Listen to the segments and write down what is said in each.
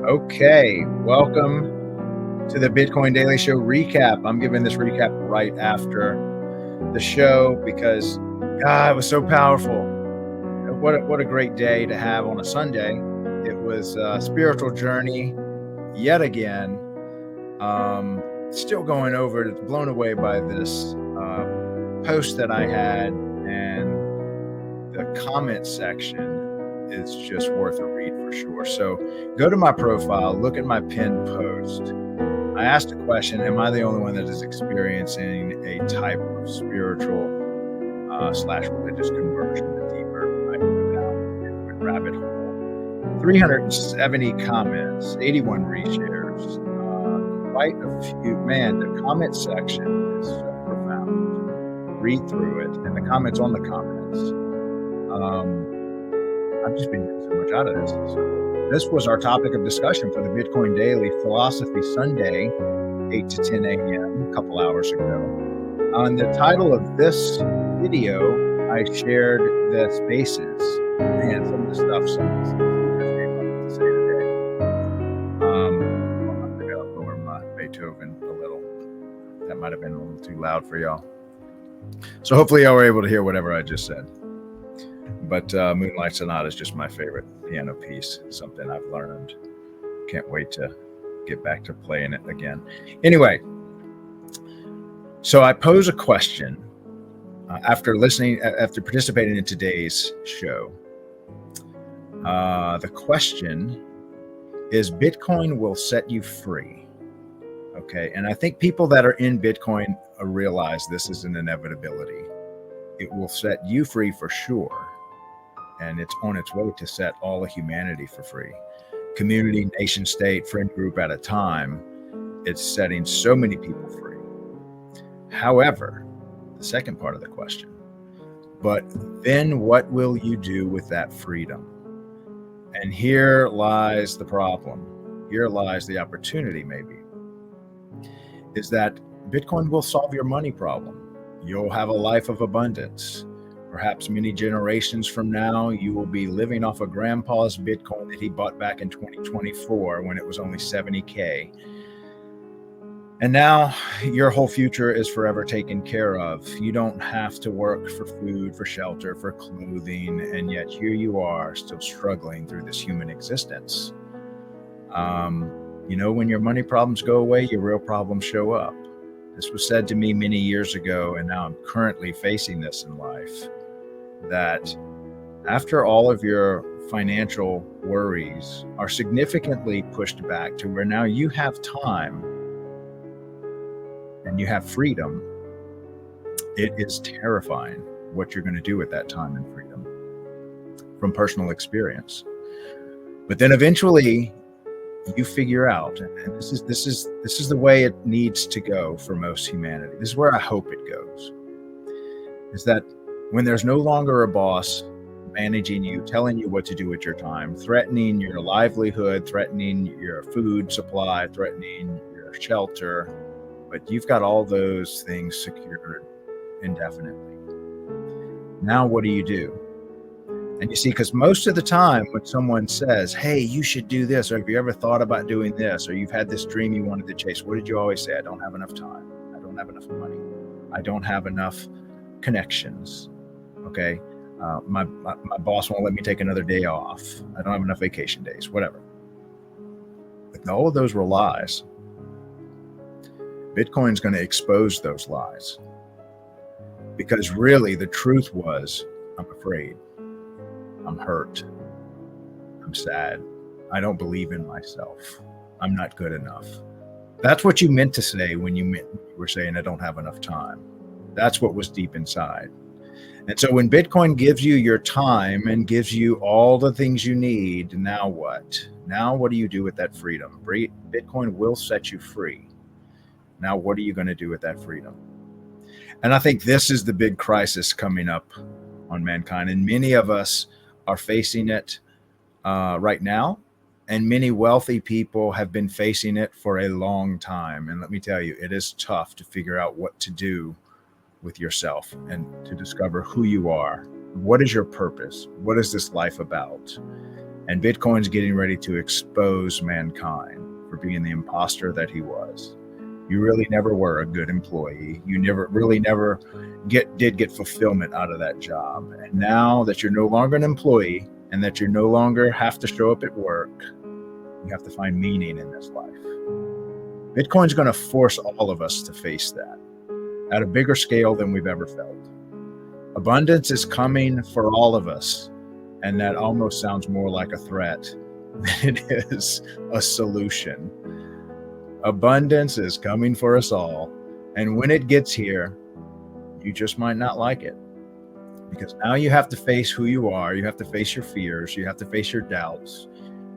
Okay, welcome to the Bitcoin Daily Show recap. I'm giving this recap right after the show because, God, it was so powerful. What a great day to have on a Sunday. It was a spiritual journey yet again. Still going over it, blown away by this post that I had, and the comment section is just worth a read for sure. So go to my profile, look at my pinned post. I asked a question, am I the only one that is experiencing a type of spiritual slash religious conversion? The deeper I go down into a rabbit hole. 370 comments, 81 reshares, quite a few. Man, the comment section is so profound. Read through it, and the comments on the comments. I've just been getting so much out of this. So this was our topic of discussion for the Bitcoin Daily Philosophy Sunday, 8 to 10 a.m., a couple hours ago. On the title of this video, I shared the spaces and some of the stuff some of the speakers came up to say today. I'm going to lower my Beethoven a little. That might have been a little too loud for y'all. So hopefully y'all were able to hear whatever I just said. But Moonlight Sonata is just my favorite piano piece, something I've learned. Can't wait to get back to playing it again. Anyway, so I pose a question after participating in today's show. The question is, Bitcoin will set you free. Okay, and I think people that are in Bitcoin realize this is an inevitability. It will set you free for sure. And it's on its way to set all of humanity for free. Community, nation, state, friend group at a time. It's setting so many people free. However, the second part of the question, but then what will you do with that freedom? And here lies the problem. Here lies the opportunity, maybe, is that Bitcoin will solve your money problem. You'll have a life of abundance. Perhaps many generations from now, you will be living off of grandpa's Bitcoin that he bought back in 2024 when it was only 70K. And now your whole future is forever taken care of. You don't have to work for food, for shelter, for clothing, and yet here you are still struggling through this human existence. When your money problems go away, your real problems show up. This was said to me many years ago, and now I'm currently facing this in life. That after all of your financial worries are significantly pushed back to where now you have time and you have freedom, it is terrifying what you're going to do with that time and freedom from personal experience. But then eventually you figure out, and this is the way it needs to go for most humanity. This is where I hope it goes, is that when there's no longer a boss managing you, telling you what to do with your time, threatening your livelihood, threatening your food supply, threatening your shelter, but you've got all those things secured indefinitely. Now, what do you do? And you see, because most of the time when someone says, hey, you should do this, or have you ever thought about doing this, or you've had this dream you wanted to chase, what did you always say? I don't have enough time. I don't have enough money. I don't have enough connections. Okay, my boss won't let me take another day off. I don't have enough vacation days, whatever. But all of those were lies. Bitcoin's going to expose those lies. Because really the truth was, I'm afraid. I'm hurt. I'm sad. I don't believe in myself. I'm not good enough. That's what you meant to say when you were saying I don't have enough time. That's what was deep inside. And so when Bitcoin gives you your time and gives you all the things you need, now what? Now what do you do with that freedom? Bitcoin will set you free. Now what are you going to do with that freedom? And I think this is the big crisis coming up on mankind. And many of us are facing it right now. And many wealthy people have been facing it for a long time. And let me tell you, it is tough to figure out what to do with yourself and to discover who you are. What is your purpose? What is this life about? And Bitcoin's getting ready to expose mankind for being the imposter that he was. You really never were a good employee. You never did get fulfillment out of that job. And now that you're no longer an employee and that you no longer have to show up at work, you have to find meaning in this life. Bitcoin's going to force all of us to face that at a bigger scale than we've ever felt. Abundance is coming for all of us. And that almost sounds more like a threat than it is a solution. Abundance is coming for us all. And when it gets here, you just might not like it. Because now you have to face who you are. You have to face your fears. You have to face your doubts.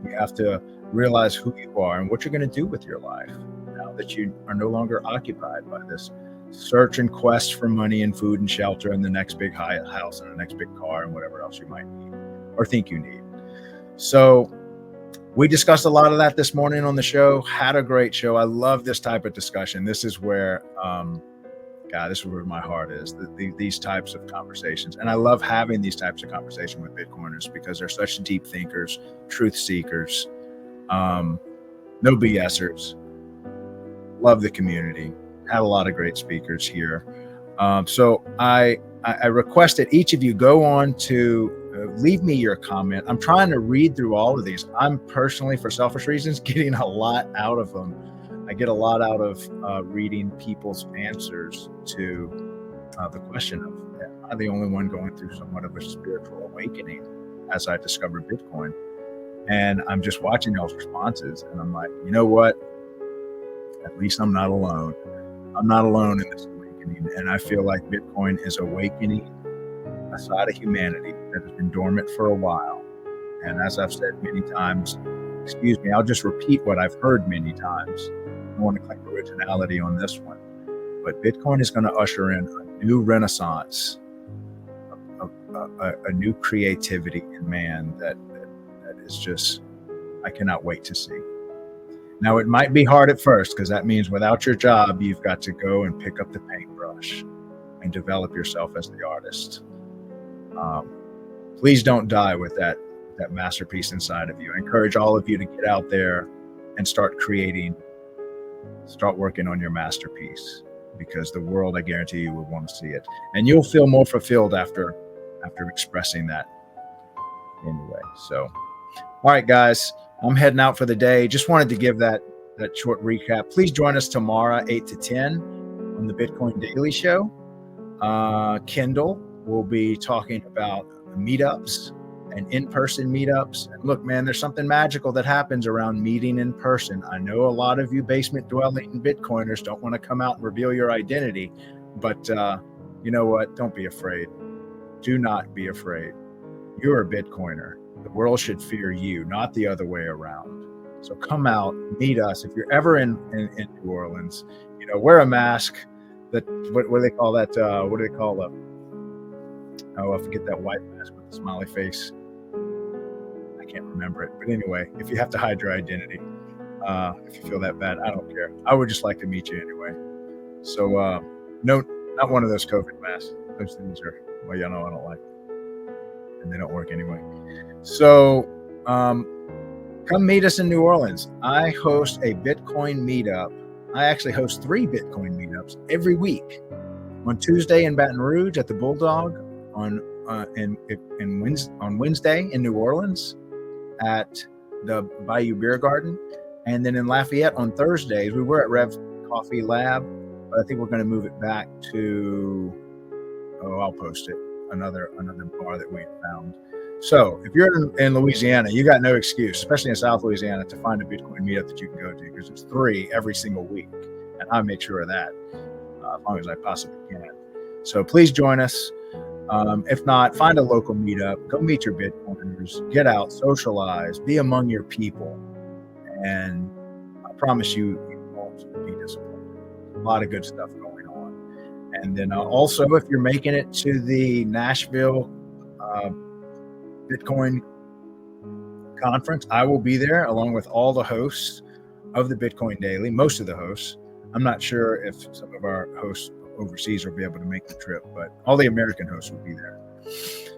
You have to realize who you are and what you're going to do with your life now that you are no longer occupied by this search and quest for money and food and shelter and the next big house and the next big car and whatever else you might need or think you need. So we discussed a lot of that this morning on the show. Had a great show. I love this type of discussion. This is where, this is where my heart is, these types of conversations. And I love having these types of conversations with Bitcoiners because they're such deep thinkers, truth seekers, no BSers. Love the community. Had a lot of great speakers here. So I request that each of you go on to leave me your comment. I'm trying to read through all of these. I'm personally, for selfish reasons, getting a lot out of them. I get a lot out of reading people's answers to the question of, am I the only one going through somewhat of a spiritual awakening as I discovered Bitcoin? And I'm just watching those responses and I'm like, you know what? At least I'm not alone. I'm not alone in this awakening. And I feel like Bitcoin is awakening a side of humanity that has been dormant for a while. And as I've said many times, I'll just repeat what I've heard many times. I don't want to claim originality on this one, but Bitcoin is going to usher in a new renaissance, a new creativity in man that is just, I cannot wait to see. Now, it might be hard at first because that means without your job, you've got to go and pick up the paintbrush and develop yourself as the artist. Please don't die with that masterpiece inside of you. I encourage all of you to get out there and start working on your masterpiece, because the world, I guarantee you, will want to see it. And you'll feel more fulfilled after expressing that anyway. So, all right, guys, I'm heading out for the day. Just wanted to give that short recap. Please join us tomorrow, 8 to 10 on the Bitcoin Daily Show. Kendall will be talking about meetups and in-person meetups. And look, man, there's something magical that happens around meeting in person. I know a lot of you basement-dwelling Bitcoiners don't want to come out and reveal your identity, but you know what? Don't be afraid. Do not be afraid. You're a Bitcoiner. The world should fear you, not the other way around. So come out, meet us. If you're ever in New Orleans, wear a mask. What do they call that? What do they call it? Oh, I forget that white mask with the smiley face. I can't remember it. But anyway, if you have to hide your identity, if you feel that bad, I don't care. I would just like to meet you anyway. So, no, not one of those COVID masks. Those things are, well, I don't like them. And they don't work anyway. So, come meet us in New Orleans. I host a Bitcoin meetup. I actually host 3 Bitcoin meetups every week. On Tuesday in Baton Rouge at the Bulldog, on Wednesday in New Orleans at the Bayou Beer Garden, and then in Lafayette on Thursdays. We were at Rev Coffee Lab, but I think we're going to move it back to, I'll post it, another bar that we found. So if you're in Louisiana, you got no excuse, especially in South Louisiana, to find a Bitcoin meetup that you can go to, because it's 3 every single week, and I make sure of that as long as I possibly can. So please join us. If not, find a local meetup, go meet your Bitcoiners, get out, socialize, be among your people. And I promise you won't be disappointed. A lot of good stuff going on. And then also, if you're making it to the Nashville Bitcoin conference, I will be there along with all the hosts of the Bitcoin Daily, most of the hosts. I'm not sure if some of our hosts overseas will be able to make the trip, but all the American hosts will be there.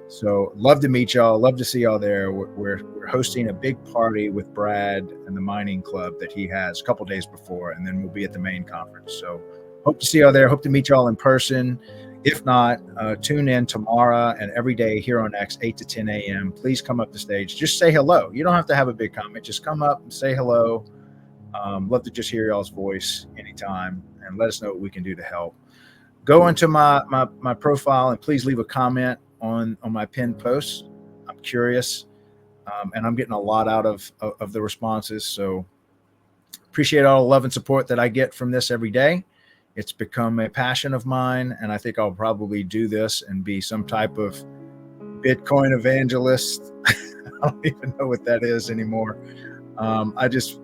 So love to meet y'all. Love to see y'all there. We're hosting a big party with Brad and the mining club that he has a couple days before, and then we'll be at the main conference. So hope to see y'all there. Hope to meet y'all in person. If not, tune in tomorrow and every day here on X, 8 to 10 a.m. Please come up the stage. Just say hello. You don't have to have a big comment. Just come up and say hello. Love to just hear y'all's voice anytime, and let us know what we can do to help. Go into my profile and please leave a comment on my pinned post. I'm curious, and I'm getting a lot out of the responses. So appreciate all the love and support that I get from this every day. It's become a passion of mine, and I think I'll probably do this and be some type of Bitcoin evangelist. I don't even know what that is anymore. I just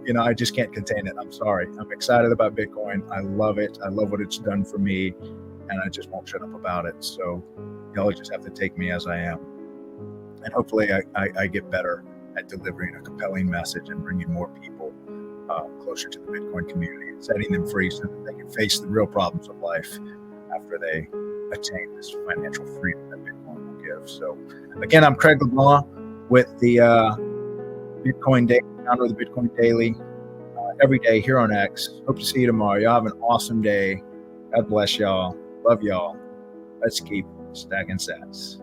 can't contain it. I'm sorry. I'm excited about Bitcoin. I love it. I love what it's done for me, and I just won't shut up about it. So y'all just have to take me as I am. And hopefully I get better at delivering a compelling message and bringing more people closer to the Bitcoin community and setting them free so that they can face the real problems of life after they attain this financial freedom that Bitcoin will give. So again, I'm Craig LeBlanc with the Bitcoin Daily, founder of the Bitcoin Daily, every day here on X. Hope to see you tomorrow. Y'all have an awesome day. God bless y'all. Love y'all. Let's keep stacking sats.